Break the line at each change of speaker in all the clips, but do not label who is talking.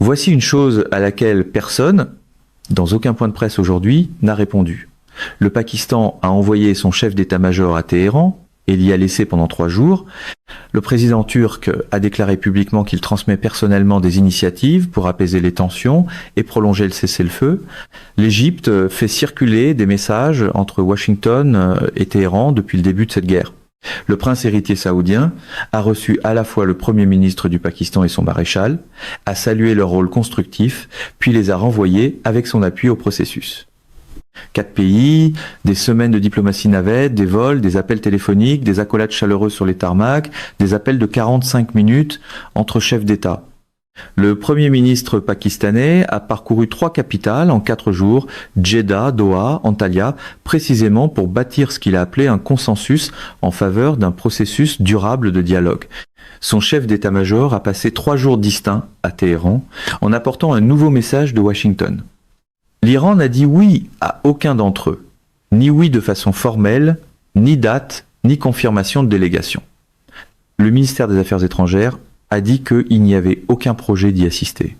Voici une chose à laquelle personne, dans aucun point de presse aujourd'hui, n'a répondu. Le Pakistan a envoyé son chef d'état-major à Téhéran et l'y a laissé pendant 3 jours. Le président turc a déclaré publiquement qu'il transmet personnellement des initiatives pour apaiser les tensions et prolonger le cessez-le-feu. L'Égypte fait circuler des messages entre Washington et Téhéran depuis le début de cette guerre. Le prince héritier saoudien a reçu à la fois le premier ministre du Pakistan et son maréchal, a salué leur rôle constructif, puis les a renvoyés avec son appui au processus. 4 pays, des semaines de diplomatie navette, des vols, des appels téléphoniques, des accolades chaleureuses sur les tarmacs, des appels de 45 minutes entre chefs d'État. Le premier ministre pakistanais a parcouru 3 capitales en 4 jours, Jeddah, Doha, Antalya, précisément pour bâtir ce qu'il a appelé un consensus en faveur d'un processus durable de dialogue. Son chef d'état-major a passé 3 jours distincts à Téhéran en apportant un nouveau message de Washington. L'Iran n'a dit oui à aucun d'entre eux, ni oui de façon formelle, ni date, ni confirmation de délégation. Le ministère des Affaires étrangères a dit qu'il n'y avait aucun projet d'y assister.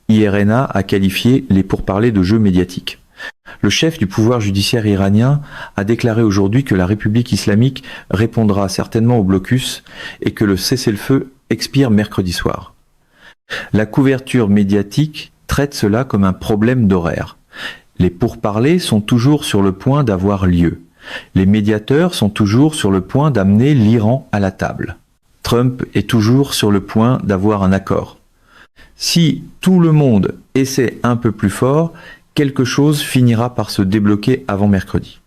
IRNA a qualifié les pourparlers de jeux médiatiques. Le chef du pouvoir judiciaire iranien a déclaré aujourd'hui que la République islamique répondra certainement au blocus et que le cessez-le-feu expire mercredi soir. La couverture médiatique traite cela comme un problème d'horaire. Les pourparlers sont toujours sur le point d'avoir lieu. Les médiateurs sont toujours sur le point d'amener l'Iran à la table. Trump est toujours sur le point d'avoir un accord. Si tout le monde essaie un peu plus fort, quelque chose finira par se débloquer avant mercredi.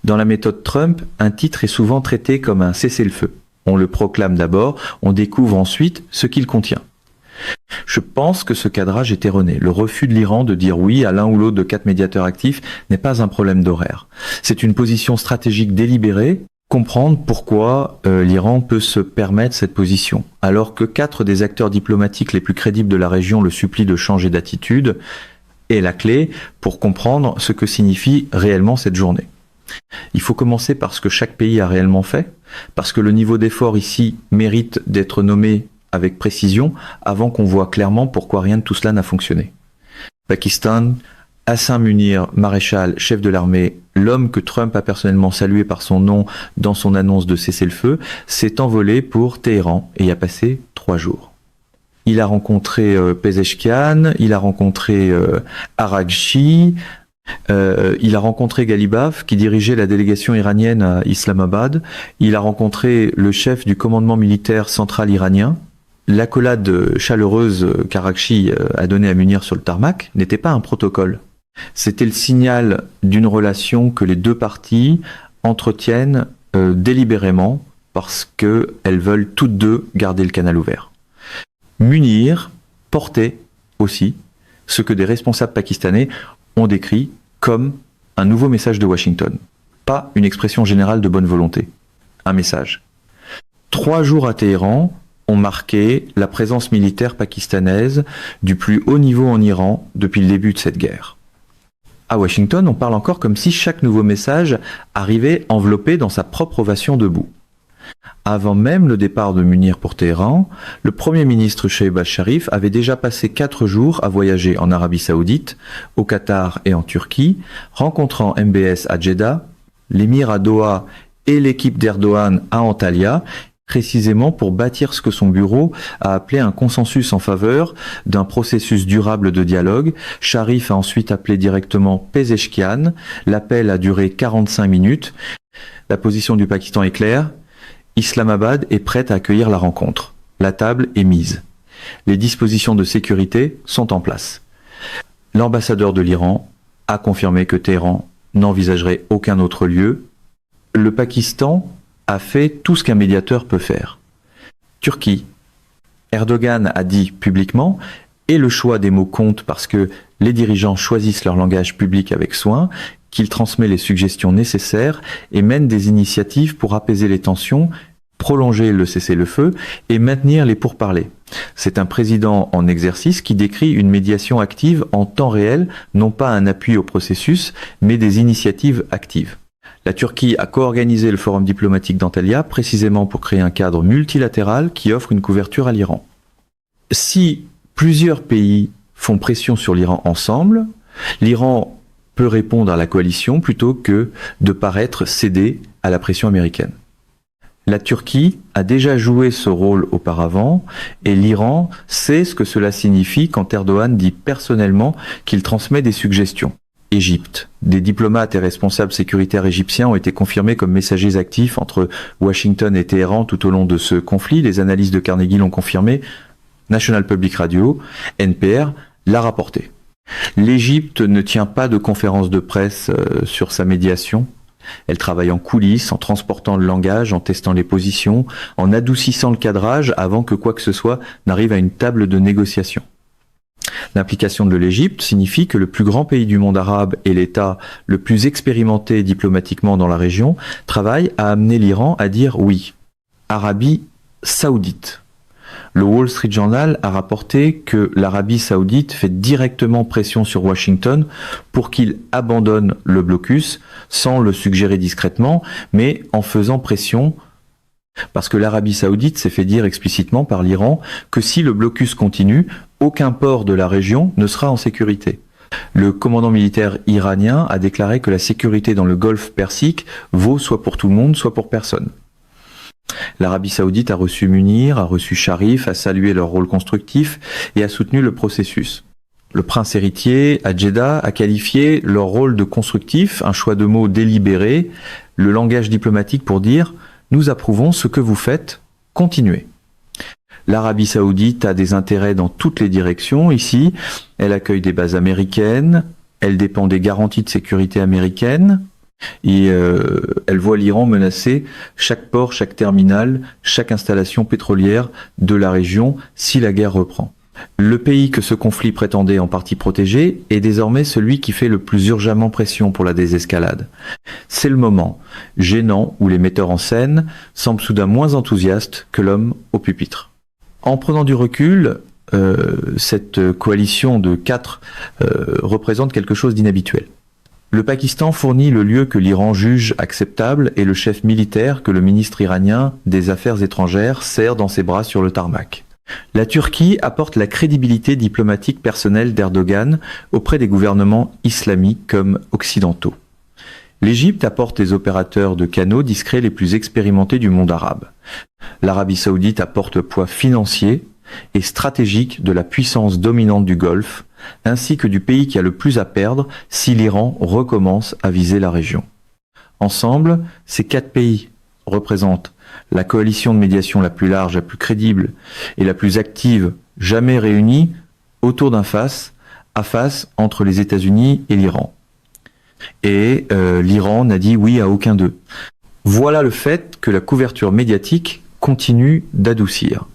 Dans la méthode Trump, un titre est souvent traité comme un cessez-le-feu. On le proclame d'abord, on découvre ensuite ce qu'il contient. Je pense que ce cadrage est erroné. Le refus de l'Iran de dire oui à l'un ou l'autre de 4 médiateurs actifs n'est pas un problème d'horaire. C'est une position stratégique délibérée. Comprendre pourquoi l'Iran peut se permettre cette position, alors que 4 des acteurs diplomatiques les plus crédibles de la région le supplient de changer d'attitude, est la clé pour comprendre ce que signifie réellement cette journée. Il faut commencer par ce que chaque pays a réellement fait, parce que le niveau d'effort ici mérite d'être nommé avec précision avant qu'on voit clairement pourquoi rien de tout cela n'a fonctionné. Pakistan, Hassan Munir, maréchal, chef de l'armée, l'homme que Trump a personnellement salué par son nom dans son annonce de cessez-le-feu, s'est envolé pour Téhéran et y a passé 3 jours. Il a rencontré Pezeshkian, il a rencontré Araghchi, il a rencontré Ghalibaf qui dirigeait la délégation iranienne à Islamabad, il a rencontré le chef du commandement militaire central iranien. L'accolade chaleureuse qu'Araghchi a donnée à Munir sur le tarmac n'était pas un protocole. C'était le signal d'une relation que les 2 parties entretiennent délibérément parce qu'elles veulent toutes 2 garder le canal ouvert. Munir portait aussi ce que des responsables pakistanais ont décrit comme un nouveau message de Washington. Pas une expression générale de bonne volonté. Un message. 3 jours à Téhéran ont marqué la présence militaire pakistanaise du plus haut niveau en Iran depuis le début de cette guerre. À Washington, on parle encore comme si chaque nouveau message arrivait enveloppé dans sa propre ovation debout. Avant même le départ de Munir pour Téhéran, le Premier ministre Shehbaz Sharif avait déjà passé 4 jours à voyager en Arabie Saoudite, au Qatar et en Turquie, rencontrant MBS à Jeddah, l'émir à Doha et l'équipe d'Erdogan à Antalya, précisément pour bâtir ce que son bureau a appelé un consensus en faveur d'un processus durable de dialogue. Sharif a ensuite appelé directement Pezeshkian. L'appel a duré 45 minutes. La position du Pakistan est claire. Islamabad est prête à accueillir la rencontre. La table est mise. Les dispositions de sécurité sont en place. L'ambassadeur de l'Iran a confirmé que Téhéran n'envisagerait aucun autre lieu. Le Pakistan a fait tout ce qu'un médiateur peut faire. Turquie. Erdogan a dit publiquement, et le choix des mots compte parce que les dirigeants choisissent leur langage public avec soin, qu'il transmet les suggestions nécessaires et mène des initiatives pour apaiser les tensions, prolonger le cessez-le-feu et maintenir les pourparlers. C'est un président en exercice qui décrit une médiation active en temps réel, non pas un appui au processus, mais des initiatives actives. La Turquie a co-organisé le forum diplomatique d'Antalya précisément pour créer un cadre multilatéral qui offre une couverture à l'Iran. Si plusieurs pays font pression sur l'Iran ensemble, l'Iran peut répondre à la coalition plutôt que de paraître céder à la pression américaine. La Turquie a déjà joué ce rôle auparavant et l'Iran sait ce que cela signifie quand Erdogan dit personnellement qu'il transmet des suggestions. Égypte. Des diplomates et responsables sécuritaires égyptiens ont été confirmés comme messagers actifs entre Washington et Téhéran tout au long de ce conflit. Les analyses de Carnegie l'ont confirmé. National Public Radio, NPR, l'a rapporté. L'Égypte ne tient pas de conférence de presse sur sa médiation. Elle travaille en coulisses, en transportant le langage, en testant les positions, en adoucissant le cadrage avant que quoi que ce soit n'arrive à une table de négociation. L'implication de l'Égypte signifie que le plus grand pays du monde arabe et l'État le plus expérimenté diplomatiquement dans la région travaille à amener l'Iran à dire oui. Arabie saoudite. Le Wall Street Journal a rapporté que l'Arabie saoudite fait directement pression sur Washington pour qu'il abandonne le blocus sans le suggérer discrètement, mais en faisant pression parce que l'Arabie saoudite s'est fait dire explicitement par l'Iran que si le blocus continue, aucun port de la région ne sera en sécurité. Le commandant militaire iranien a déclaré que la sécurité dans le golfe Persique vaut soit pour tout le monde, soit pour personne. L'Arabie saoudite a reçu Munir, a reçu Sharif, a salué leur rôle constructif et a soutenu le processus. Le prince héritier, à Jeddah, a qualifié leur rôle de constructif, un choix de mots délibéré, le langage diplomatique pour dire « Nous approuvons ce que vous faites, continuez ». L'Arabie saoudite a des intérêts dans toutes les directions. Ici, elle accueille des bases américaines, elle dépend des garanties de sécurité américaines, et elle voit l'Iran menacer chaque port, chaque terminal, chaque installation pétrolière de la région si la guerre reprend. Le pays que ce conflit prétendait en partie protéger est désormais celui qui fait le plus urgemment pression pour la désescalade. C'est le moment gênant où les metteurs en scène semblent soudain moins enthousiastes que l'homme au pupitre. En prenant du recul, cette coalition de 4 représente quelque chose d'inhabituel. Le Pakistan fournit le lieu que l'Iran juge acceptable et le chef militaire que le ministre iranien des Affaires étrangères serre dans ses bras sur le tarmac. La Turquie apporte la crédibilité diplomatique personnelle d'Erdogan auprès des gouvernements islamiques comme occidentaux. L'Égypte apporte les opérateurs de canaux discrets les plus expérimentés du monde arabe. L'Arabie saoudite apporte le poids financier et stratégique de la puissance dominante du Golfe, ainsi que du pays qui a le plus à perdre si l'Iran recommence à viser la région. Ensemble, ces 4 pays représentent la coalition de médiation la plus large, la plus crédible et la plus active jamais réunie autour d'un face à face entre les États-Unis et l'Iran. Et l'Iran n'a dit oui à aucun d'eux. Voilà le fait que la couverture médiatique continue d'adoucir.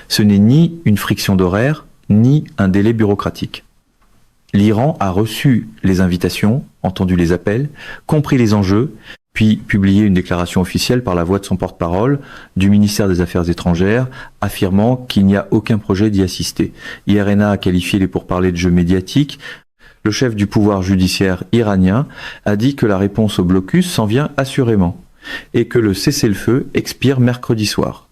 Ce n'est ni une friction d'horaire, ni un délai bureaucratique. L'Iran a reçu les invitations, entendu les appels, compris les enjeux, puis publié une déclaration officielle par la voix de son porte-parole du ministère des Affaires étrangères, affirmant qu'il n'y a aucun projet d'y assister. IRNA a qualifié les pourparlers de jeu médiatique. Le chef du pouvoir judiciaire iranien a dit que la réponse au blocus s'en vient assurément et que le cessez-le-feu expire mercredi soir.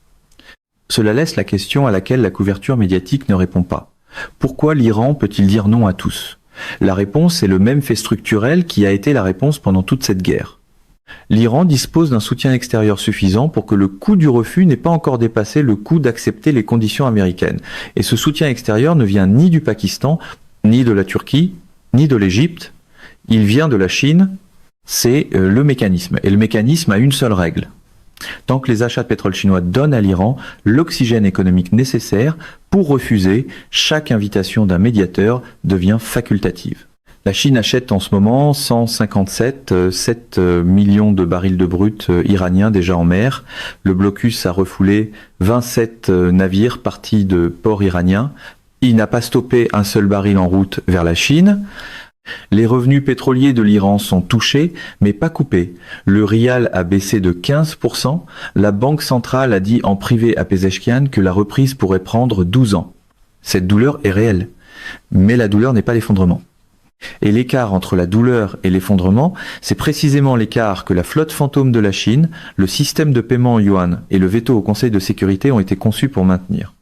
Cela laisse la question à laquelle la couverture médiatique ne répond pas. Pourquoi l'Iran peut-il dire non à tous ? La réponse est le même fait structurel qui a été la réponse pendant toute cette guerre. L'Iran dispose d'un soutien extérieur suffisant pour que le coût du refus n'ait pas encore dépassé le coût d'accepter les conditions américaines. Et ce soutien extérieur ne vient ni du Pakistan, ni de la Turquie, ni de l'Égypte. Il vient de la Chine. C'est le mécanisme. Et le mécanisme a une seule règle. Tant que les achats de pétrole chinois donnent à l'Iran l'oxygène économique nécessaire pour refuser, chaque invitation d'un médiateur devient facultative. La Chine achète en ce moment 7 millions de barils de brut iraniens déjà en mer. Le blocus a refoulé 27 navires partis de ports iraniens. Il n'a pas stoppé un seul baril en route vers la Chine. Les revenus pétroliers de l'Iran sont touchés, mais pas coupés. Le rial a baissé de 15%. La Banque centrale a dit en privé à Pezeshkian que la reprise pourrait prendre 12 ans. Cette douleur est réelle, mais la douleur n'est pas l'effondrement. Et l'écart entre la douleur et l'effondrement, c'est précisément l'écart que la flotte fantôme de la Chine, le système de paiement en yuan et le veto au Conseil de sécurité ont été conçus pour maintenir.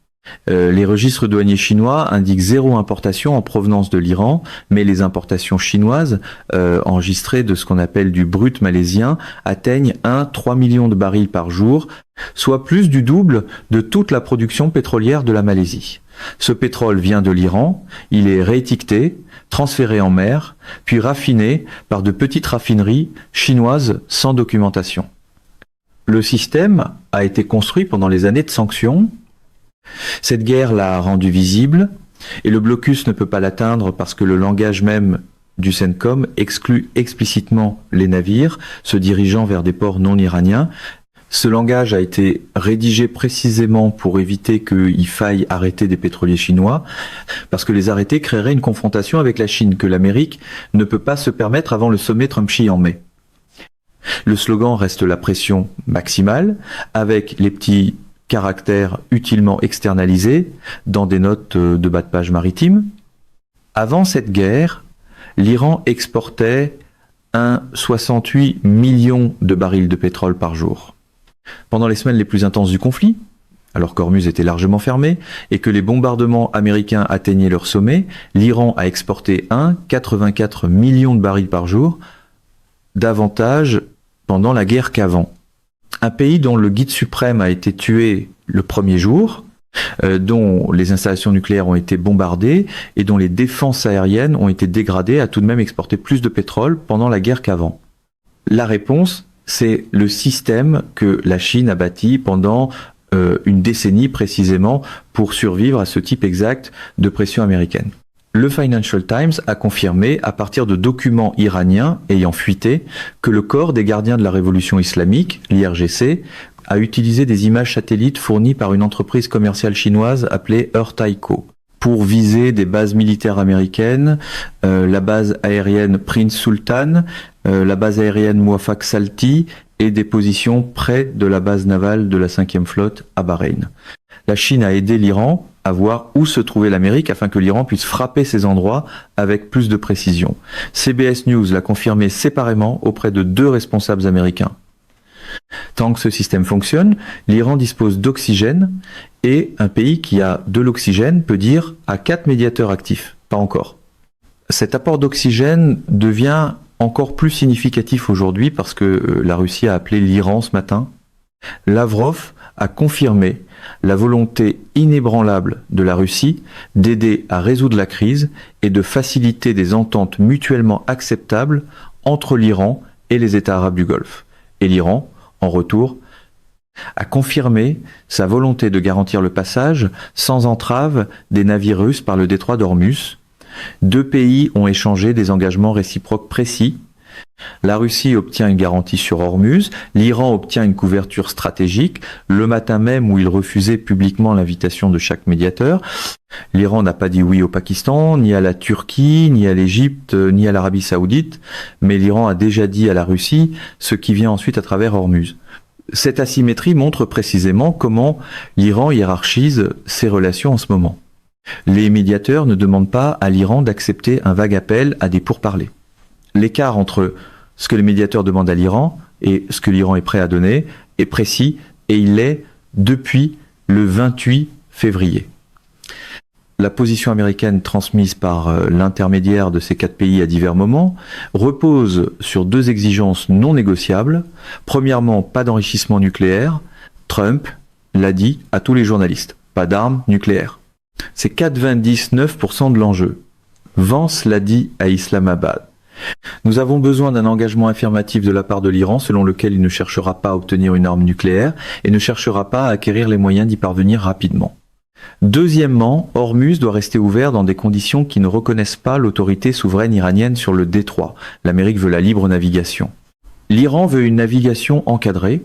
Les registres douaniers chinois indiquent 0 importation en provenance de l'Iran, mais les importations chinoises, enregistrées de ce qu'on appelle du brut malaisien, atteignent 3 millions de barils par jour, soit plus du double de toute la production pétrolière de la Malaisie. Ce pétrole vient de l'Iran, il est réétiqueté, transféré en mer, puis raffiné par de petites raffineries chinoises sans documentation. Le système a été construit pendant les années de sanctions. Cette guerre l'a rendu visible, et le blocus ne peut pas l'atteindre parce que le langage même du CENTCOM exclut explicitement les navires se dirigeant vers des ports non iraniens. Ce langage a été rédigé précisément pour éviter qu'il faille arrêter des pétroliers chinois, parce que les arrêter créerait une confrontation avec la Chine que l'Amérique ne peut pas se permettre avant le sommet Trump-Xi en mai. Le slogan reste la pression maximale, avec les petits caractères utilement externalisés dans des notes de bas de page maritimes. Avant cette guerre, l'Iran exportait 68 millions de barils de pétrole par jour. Pendant les semaines les plus intenses du conflit, alors qu'Ormuz était largement fermé et que les bombardements américains atteignaient leur sommet, l'Iran a exporté 84 millions de barils par jour, davantage pendant la guerre qu'avant. Un pays dont le guide suprême a été tué le premier jour, dont les installations nucléaires ont été bombardées et dont les défenses aériennes ont été dégradées, a tout de même exporté plus de pétrole pendant la guerre qu'avant. La réponse, c'est le système que la Chine a bâti pendant une décennie précisément pour survivre à ce type exact de pression américaine. Le Financial Times a confirmé, à partir de documents iraniens ayant fuité, que le corps des gardiens de la révolution islamique, l'IRGC, a utilisé des images satellites fournies par une entreprise commerciale chinoise appelée Eurtaiko pour viser des bases militaires américaines, la base aérienne Prince Sultan, la base aérienne Muwafaq Salti et des positions près de la base navale de la 5e flotte à Bahreïn. La Chine a aidé l'Iran à voir où se trouvait l'Amérique afin que l'Iran puisse frapper ces endroits avec plus de précision. CBS News l'a confirmé séparément auprès de 2 responsables américains. Tant que ce système fonctionne, l'Iran dispose d'oxygène et un pays qui a de l'oxygène peut dire à 4 médiateurs actifs, pas encore. Cet apport d'oxygène devient encore plus significatif aujourd'hui parce que la Russie a appelé l'Iran ce matin. Lavrov a confirmé la volonté inébranlable de la Russie d'aider à résoudre la crise et de faciliter des ententes mutuellement acceptables entre l'Iran et les États arabes du Golfe. Et l'Iran, en retour, a confirmé sa volonté de garantir le passage sans entrave des navires russes par le détroit d'Ormuz. 2 pays ont échangé des engagements réciproques précis. La Russie obtient une garantie sur Ormuz, l'Iran obtient une couverture stratégique, le matin même où il refusait publiquement l'invitation de chaque médiateur. L'Iran n'a pas dit oui au Pakistan, ni à la Turquie, ni à l'Égypte, ni à l'Arabie Saoudite, mais l'Iran a déjà dit à la Russie ce qui vient ensuite à travers Ormuz. Cette asymétrie montre précisément comment l'Iran hiérarchise ses relations en ce moment. Les médiateurs ne demandent pas à l'Iran d'accepter un vague appel à des pourparlers. L'écart entre ce que les médiateurs demandent à l'Iran et ce que l'Iran est prêt à donner est précis et il l'est depuis le 28 février. La position américaine transmise par l'intermédiaire de ces 4 pays à divers moments repose sur 2 exigences non négociables. Premièrement, pas d'enrichissement nucléaire. Trump l'a dit à tous les journalistes, pas d'armes nucléaires. C'est 99% de l'enjeu. Vance l'a dit à Islamabad. Nous avons besoin d'un engagement affirmatif de la part de l'Iran selon lequel il ne cherchera pas à obtenir une arme nucléaire et ne cherchera pas à acquérir les moyens d'y parvenir rapidement. Deuxièmement, Ormuz doit rester ouvert dans des conditions qui ne reconnaissent pas l'autorité souveraine iranienne sur le détroit. L'Amérique veut la libre navigation. L'Iran veut une navigation encadrée,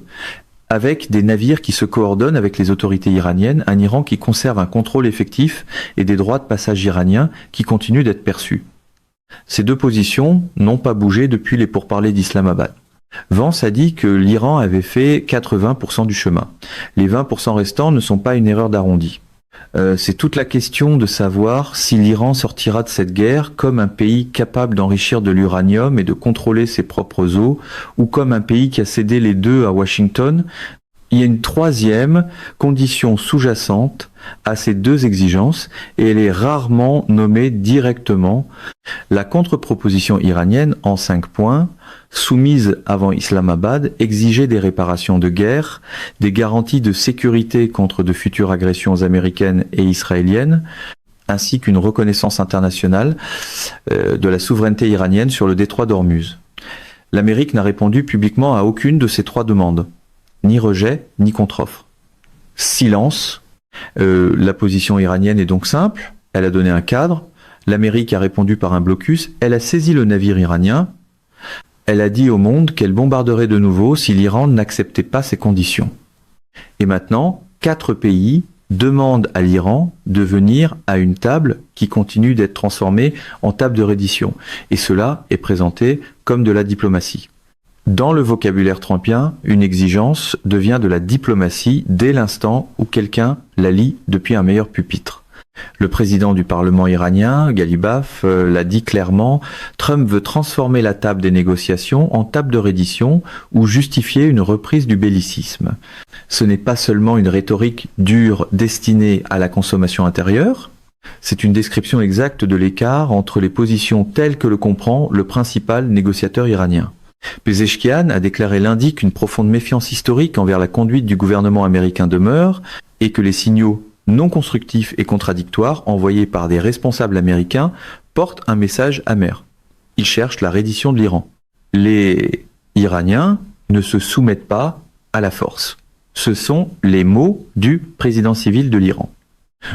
avec des navires qui se coordonnent avec les autorités iraniennes, un Iran qui conserve un contrôle effectif et des droits de passage iraniens qui continuent d'être perçus. Ces 2 positions n'ont pas bougé depuis les pourparlers d'Islamabad. Vance a dit que l'Iran avait fait 80% du chemin. Les 20% restants ne sont pas une erreur d'arrondi. C'est toute la question de savoir si l'Iran sortira de cette guerre comme un pays capable d'enrichir de l'uranium et de contrôler ses propres eaux, ou comme un pays qui a cédé les 2 à Washington, Il y a une troisième condition sous-jacente à ces deux exigences, et elle est rarement nommée directement. La contre-proposition iranienne, en 5 points, soumise avant Islamabad, exigeait des réparations de guerre, des garanties de sécurité contre de futures agressions américaines et israéliennes, ainsi qu'une reconnaissance internationale de la souveraineté iranienne sur le détroit d'Ormuz. L'Amérique n'a répondu publiquement à aucune de ces 3 demandes. Ni rejet, ni contre-offre. Silence. La position iranienne est donc simple. Elle a donné un cadre. L'Amérique a répondu par un blocus. Elle a saisi le navire iranien. Elle a dit au monde qu'elle bombarderait de nouveau si l'Iran n'acceptait pas ces conditions. Et maintenant, 4 pays demandent à l'Iran de venir à une table qui continue d'être transformée en table de reddition. Et cela est présenté comme de la diplomatie. Dans le vocabulaire trumpien, une exigence devient de la diplomatie dès l'instant où quelqu'un la lit depuis un meilleur pupitre. Le président du Parlement iranien, Ghalibaf, l'a dit clairement, Trump veut transformer la table des négociations en table de reddition ou justifier une reprise du bellicisme. Ce n'est pas seulement une rhétorique dure destinée à la consommation intérieure, c'est une description exacte de l'écart entre les positions telles que le comprend le principal négociateur iranien. Pezeshkian a déclaré lundi qu'une profonde méfiance historique envers la conduite du gouvernement américain demeure et que les signaux non constructifs et contradictoires envoyés par des responsables américains portent un message amer. Ils cherchent la reddition de l'Iran. Les Iraniens ne se soumettent pas à la force. Ce sont les mots du président civil de l'Iran.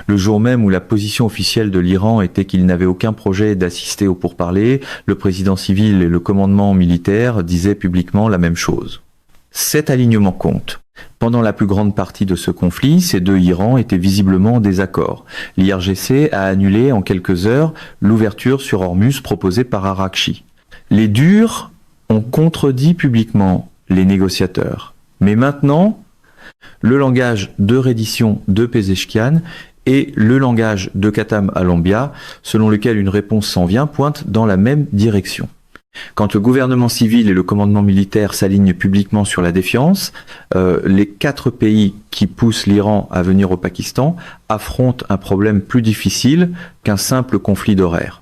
Le jour même où la position officielle de l'Iran était qu'il n'avait aucun projet d'assister aux pourparlers, le président civil et le commandement militaire disaient publiquement la même chose. Cet alignement compte. Pendant la plus grande partie de ce conflit, ces deux Irans étaient visiblement en désaccord. L'IRGC a annulé en quelques heures l'ouverture sur Ormuz proposée par Araghchi. Les durs ont contredit publiquement les négociateurs. Mais maintenant, le langage de reddition de Pezeshkian et le langage de Khatam Alambia, selon lequel une réponse s'en vient, pointent dans la même direction. Quand le gouvernement civil et le commandement militaire s'alignent publiquement sur la défiance, les 4 pays qui poussent l'Iran à venir au Pakistan affrontent un problème plus difficile qu'un simple conflit d'horaire.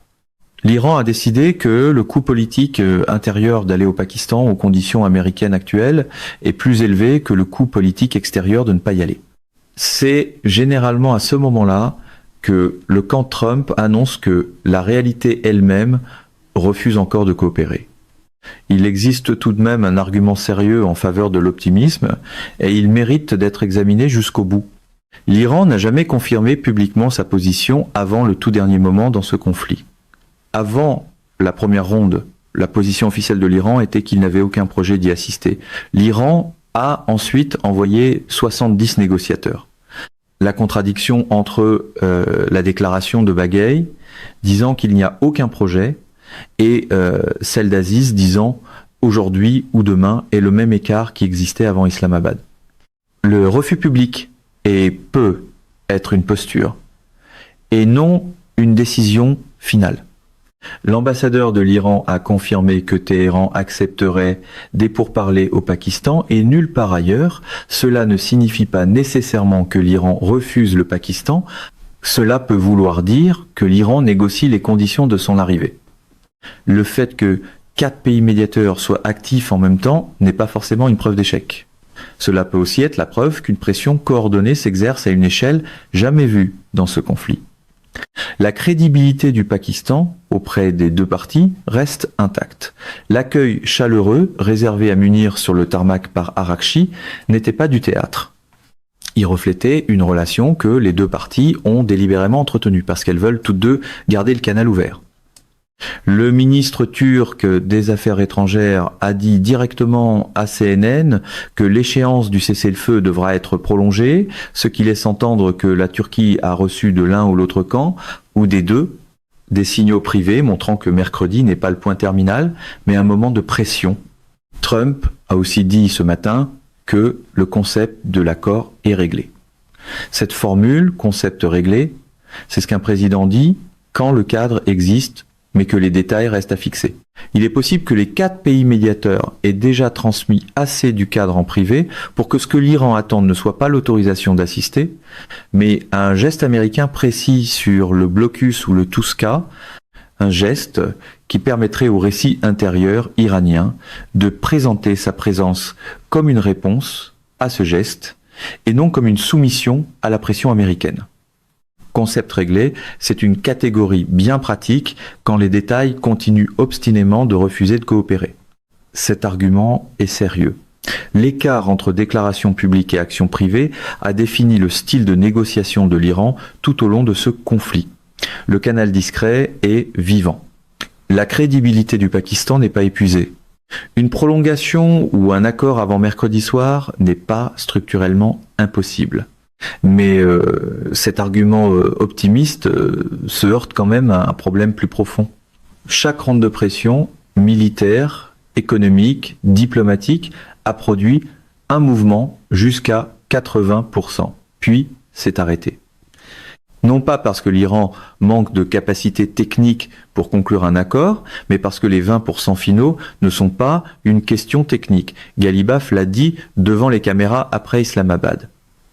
L'Iran a décidé que le coût politique intérieur d'aller au Pakistan aux conditions américaines actuelles est plus élevé que le coût politique extérieur de ne pas y aller. C'est généralement à ce moment-là que le camp Trump annonce que la réalité elle-même refuse encore de coopérer. Il existe tout de même un argument sérieux en faveur de l'optimisme et il mérite d'être examiné jusqu'au bout. L'Iran n'a jamais confirmé publiquement sa position avant le tout dernier moment dans ce conflit. Avant la première ronde, la position officielle de l'Iran était qu'il n'avait aucun projet d'y assister. L'Iran a ensuite envoyé 70 négociateurs. La contradiction entre la déclaration de Baghei disant qu'il n'y a aucun projet et celle d'Aziz disant aujourd'hui ou demain est le même écart qui existait avant Islamabad. Le refus public peut être une posture et non une décision finale. L'ambassadeur de l'Iran a confirmé que Téhéran accepterait des pourparlers au Pakistan et nulle part ailleurs. Cela ne signifie pas nécessairement que l'Iran refuse le Pakistan. Cela peut vouloir dire que l'Iran négocie les conditions de son arrivée. Le fait que 4 pays médiateurs soient actifs en même temps n'est pas forcément une preuve d'échec. Cela peut aussi être la preuve qu'une pression coordonnée s'exerce à une échelle jamais vue dans ce conflit. La crédibilité du Pakistan auprès des deux parties reste intacte. L'accueil chaleureux réservé à Munir sur le tarmac par Araghchi n'était pas du théâtre. Il reflétait une relation que les deux parties ont délibérément entretenue parce qu'elles veulent toutes deux garder le canal ouvert. Le ministre turc des Affaires étrangères a dit directement à CNN que l'échéance du cessez-le-feu devra être prolongée, ce qui laisse entendre que la Turquie a reçu de l'un ou l'autre camp, ou des deux, des signaux privés montrant que mercredi n'est pas le point terminal, mais un moment de pression. Trump a aussi dit ce matin que le concept de l'accord est réglé. Cette formule, concept réglé, c'est ce qu'un président dit quand le cadre existe mais que les détails restent à fixer. Il est possible que les 4 pays médiateurs aient déjà transmis assez du cadre en privé pour que ce que l'Iran attend ne soit pas l'autorisation d'assister, mais un geste américain précis sur le blocus ou le Touska, un geste qui permettrait au récit intérieur iranien de présenter sa présence comme une réponse à ce geste et non comme une soumission à la pression américaine. Concept réglé, c'est une catégorie bien pratique quand les détails continuent obstinément de refuser de coopérer. Cet argument est sérieux. L'écart entre déclaration publique et action privée a défini le style de négociation de l'Iran tout au long de ce conflit. Le canal discret est vivant. La crédibilité du Pakistan n'est pas épuisée. Une prolongation ou un accord avant mercredi soir n'est pas structurellement impossible. Mais cet argument optimiste se heurte quand même à un problème plus profond. Chaque ronde de pression, militaire, économique, diplomatique, a produit un mouvement jusqu'à 80%, puis s'est arrêté. Non pas parce que l'Iran manque de capacité technique pour conclure un accord, mais parce que les 20% finaux ne sont pas une question technique. Ghalibaf l'a dit devant les caméras après Islamabad.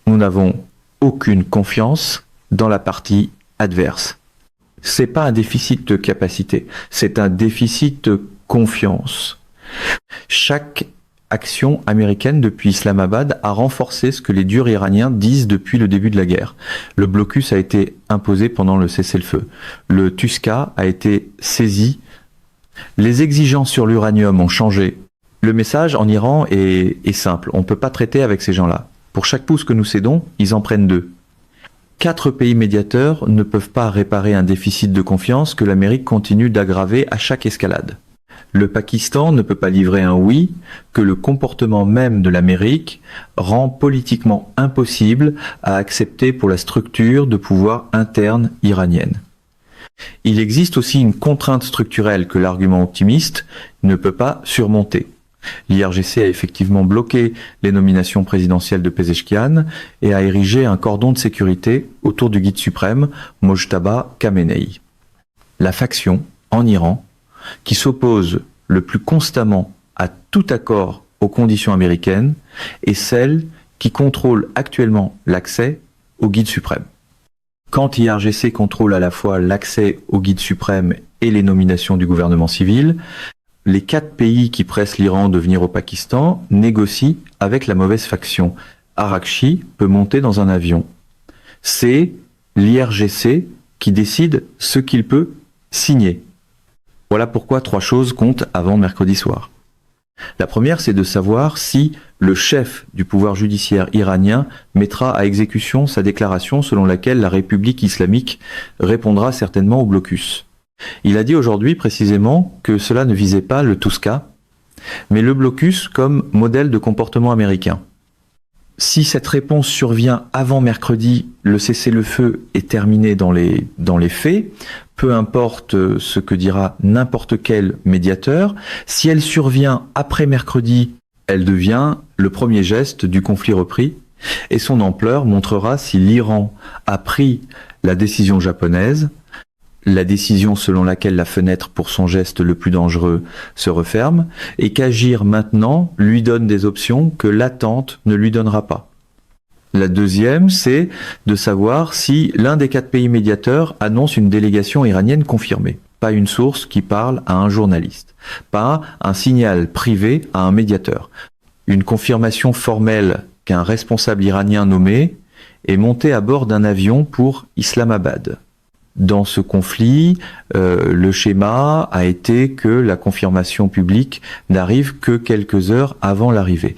Nous n'avons aucune confiance dans la partie adverse. C'est pas un déficit de capacité, c'est un déficit de confiance. Chaque action américaine depuis Islamabad a renforcé ce que les durs iraniens disent depuis le début de la guerre. Le blocus a été imposé pendant le cessez-le-feu. Le Tuska a été saisi. Les exigences sur l'uranium ont changé. Le message en Iran est simple. On ne peut pas traiter avec ces gens-là. Pour chaque pouce que nous cédons, ils en prennent 2. 4 pays médiateurs ne peuvent pas réparer un déficit de confiance que l'Amérique continue d'aggraver à chaque escalade. Le Pakistan ne peut pas livrer un oui que le comportement même de l'Amérique rend politiquement impossible à accepter pour la structure de pouvoir interne iranienne. Il existe aussi une contrainte structurelle que l'argument optimiste ne peut pas surmonter. L'IRGC a effectivement bloqué les nominations présidentielles de Pezeshkian et a érigé un cordon de sécurité autour du guide suprême, Mojtaba Khamenei. La faction, en Iran, qui s'oppose le plus constamment à tout accord aux conditions américaines est celle qui contrôle actuellement l'accès au guide suprême. Quand IRGC contrôle à la fois l'accès au guide suprême et les nominations du gouvernement civil, les 4 pays qui pressent l'Iran de venir au Pakistan négocient avec la mauvaise faction. Arakchi peut monter dans un avion. C'est l'IRGC qui décide ce qu'il peut signer. Voilà pourquoi 3 choses comptent avant mercredi soir. La première, c'est de savoir si le chef du pouvoir judiciaire iranien mettra à exécution sa déclaration selon laquelle la République islamique répondra certainement au blocus. Il a dit aujourd'hui précisément que cela ne visait pas le Tuska, mais le blocus comme modèle de comportement américain. Si cette réponse survient avant mercredi, le cessez-le-feu est terminé dans les faits, peu importe ce que dira n'importe quel médiateur. Si elle survient après mercredi, elle devient le premier geste du conflit repris, et son ampleur montrera si l'Iran a pris la décision japonaise, la décision selon laquelle la fenêtre pour son geste le plus dangereux se referme, et qu'agir maintenant lui donne des options que l'attente ne lui donnera pas. La deuxième, c'est de savoir si l'un des 4 pays médiateurs annonce une délégation iranienne confirmée. Pas une source qui parle à un journaliste. Pas un signal privé à un médiateur. Une confirmation formelle qu'un responsable iranien nommé est monté à bord d'un avion pour Islamabad. Dans ce conflit, le schéma a été que la confirmation publique n'arrive que quelques heures avant l'arrivée.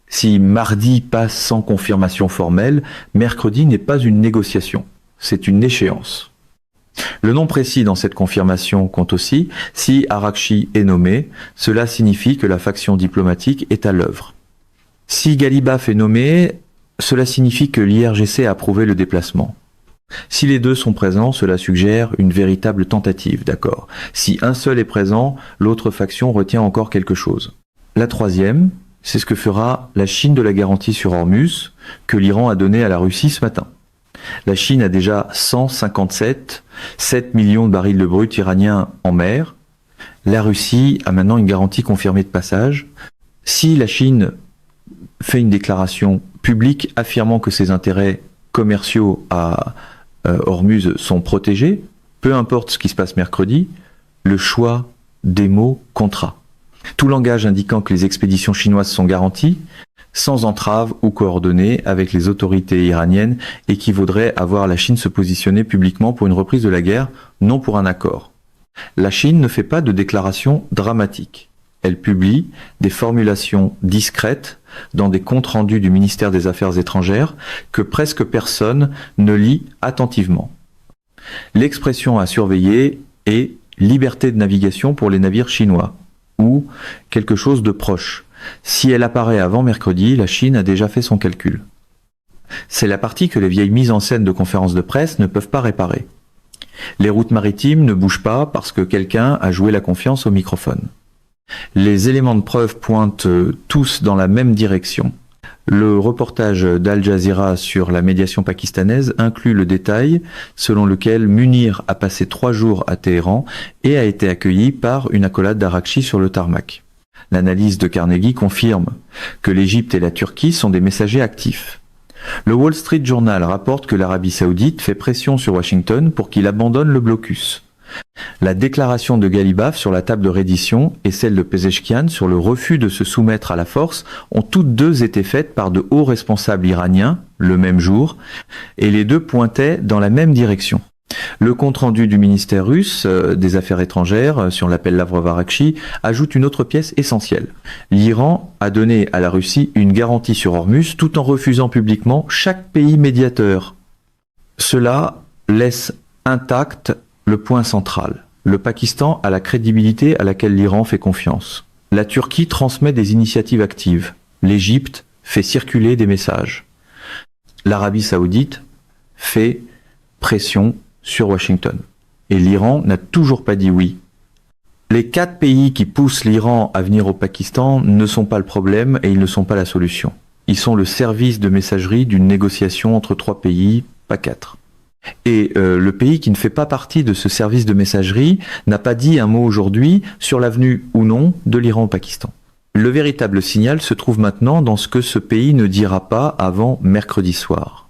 Si mardi passe sans confirmation formelle, mercredi n'est pas une négociation, c'est une échéance. Le nom précis dans cette confirmation compte aussi. Si Arakchi est nommé, cela signifie que la faction diplomatique est à l'œuvre. Si Ghalibaf est nommé, cela signifie que l'IRGC a approuvé le déplacement. Si les 2 sont présents, cela suggère une véritable tentative, d'accord. Si un seul est présent, l'autre faction retient encore quelque chose. La troisième, c'est ce que fera la Chine de la garantie sur Hormuz, que l'Iran a donnée à la Russie ce matin. La Chine a déjà 7 millions de barils de brut iraniens en mer. La Russie a maintenant une garantie confirmée de passage. Si la Chine fait une déclaration publique affirmant que ses intérêts commerciaux à Hormuz sont protégés, peu importe ce qui se passe mercredi, le choix des mots comptera. Tout langage indiquant que les expéditions chinoises sont garanties, sans entrave ou coordonnées avec les autorités iraniennes, équivaudrait à voir la Chine se positionner publiquement pour une reprise de la guerre, non pour un accord. La Chine ne fait pas de déclarations dramatiques. Elle publie des formulations discrètes dans des comptes rendus du ministère des Affaires étrangères que presque personne ne lit attentivement. L'expression à surveiller est liberté de navigation pour les navires chinois, ou quelque chose de proche. Si elle apparaît avant mercredi, la Chine a déjà fait son calcul. C'est la partie que les vieilles mises en scène de conférences de presse ne peuvent pas réparer. Les routes maritimes ne bougent pas parce que quelqu'un a joué la confiance au microphone. Les éléments de preuve pointent tous dans la même direction. Le reportage d'Al Jazeera sur la médiation pakistanaise inclut le détail selon lequel Munir a passé 3 jours à Téhéran et a été accueilli par une accolade d'Arakchi sur le tarmac. L'analyse de Carnegie confirme que l'Égypte et la Turquie sont des messagers actifs. Le Wall Street Journal rapporte que l'Arabie Saoudite fait pression sur Washington pour qu'il abandonne le blocus. La déclaration de Galibaf sur la table de reddition et celle de Pezeshkian sur le refus de se soumettre à la force ont toutes deux été faites par de hauts responsables iraniens, le même jour, et les deux pointaient dans la même direction. Le compte-rendu du ministère russe des Affaires étrangères sur l'appel Lavrov-Arakchi ajoute une autre pièce essentielle. L'Iran a donné à la Russie une garantie sur Hormuz tout en refusant publiquement chaque pays médiateur. Cela laisse intact le point central. Le Pakistan a la crédibilité à laquelle l'Iran fait confiance. La Turquie transmet des initiatives actives. L'Égypte fait circuler des messages. L'Arabie Saoudite fait pression sur Washington. Et l'Iran n'a toujours pas dit oui. Les 4 pays qui poussent l'Iran à venir au Pakistan ne sont pas le problème et ils ne sont pas la solution. Ils sont le service de messagerie d'une négociation entre 3 pays, pas 4. Et le pays qui ne fait pas partie de ce service de messagerie n'a pas dit un mot aujourd'hui sur l'avenue ou non de l'Iran au Pakistan. Le véritable signal se trouve maintenant dans ce que ce pays ne dira pas avant mercredi soir.